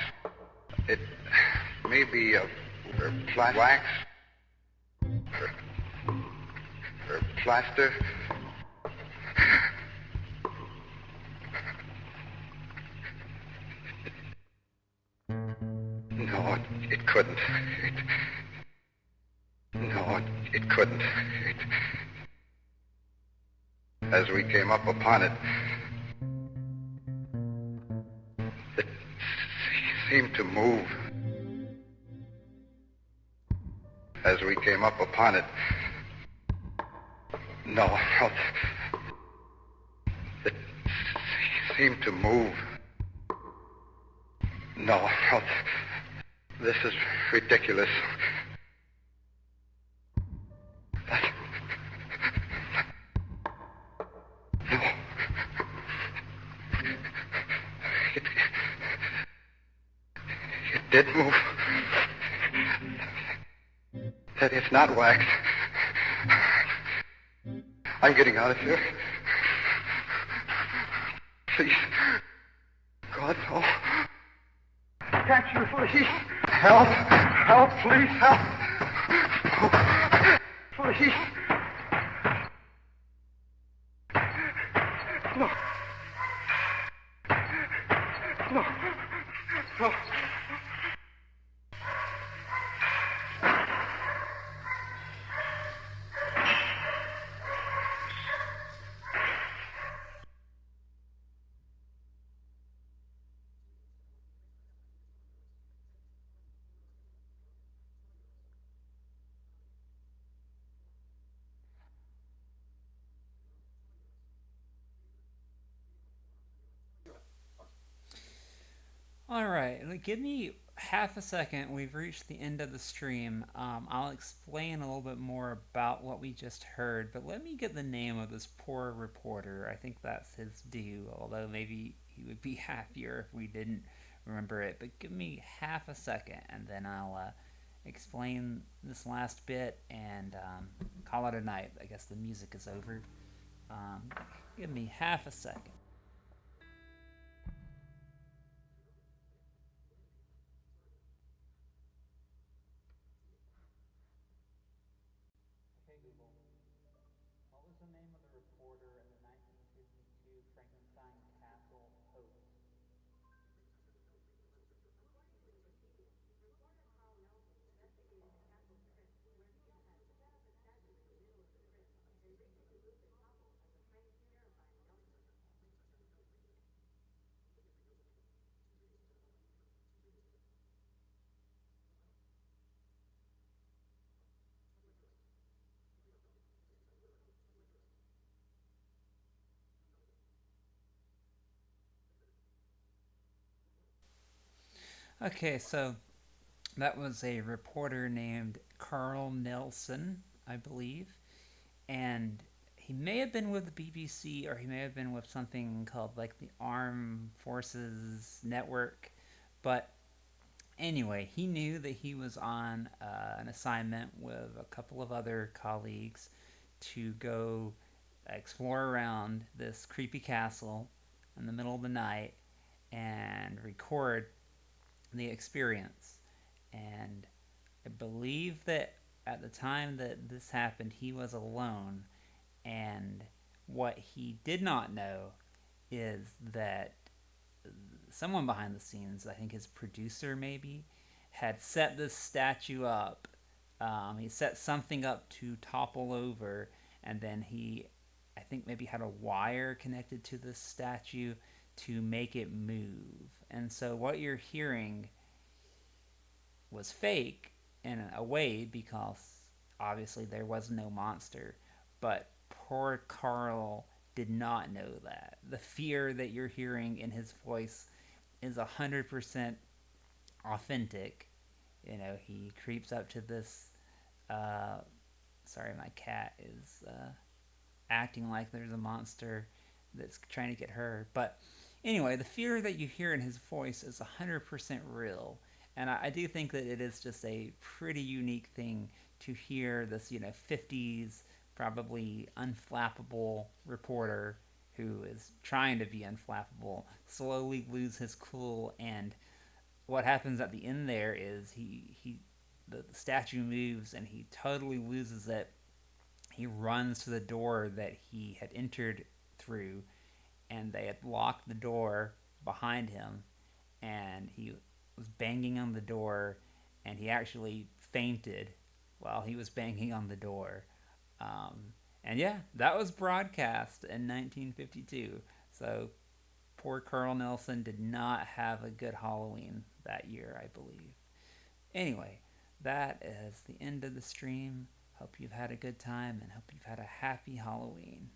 G: It may be wax. Plaster? No, it couldn't. No, it couldn't. As we came up upon it, it seemed to move. As we came up upon it, no, it seemed to move. No, this is ridiculous. No. It did move. That is not wax. I'm getting out of here. Please. God, no. Can't you please? Help! Help, please, help! Please! No. No. No.
B: Alright, give me half a second. We've reached the end of the stream. I'll explain a little bit more about what we just heard, but let me get the name of this poor reporter. I think that's his due, although maybe he would be happier if we didn't remember it. But give me half a second, and then I'll explain this last bit and call it a night. I guess the music is over. Give me half a second. Hey Google, what was the name of the reporter at the 1952 Frankenstein Castle hoax? Okay, so that was a reporter named Carl Nelson, I believe, and he may have been with the BBC or he may have been with something called like the Armed Forces Network, but anyway, he knew that he was on an assignment with a couple of other colleagues to go explore around this creepy castle in the middle of the night and record the experience. And I believe that at the time that this happened, he was alone. And what he did not know is that someone behind the scenes, I think his producer maybe, had set this statue up. He set something up to topple over, and then he, I think, maybe had a wire connected to this statue to make it move. And so what you're hearing was fake in a way because obviously there was no monster. But poor Carl did not know that. The fear that you're hearing in his voice is 100% authentic. You know, he creeps up to this. Sorry, my cat is acting like there's a monster that's trying to get her. But anyway, the fear that you hear in his voice is 100% real. And I do think that it is just a pretty unique thing to hear this, 50s, probably unflappable reporter who is trying to be unflappable slowly lose his cool. And what happens at the end there is the statue moves and he totally loses it. he runs to the door that he had entered through, and they had locked the door behind him, and he was banging on the door, and he actually fainted while he was banging on the door. And yeah, that was broadcast in 1952. So poor Carl Nelson did not have a good Halloween that year, I believe. Anyway, that is the end of the stream. Hope you've had a good time and hope you've had a happy Halloween.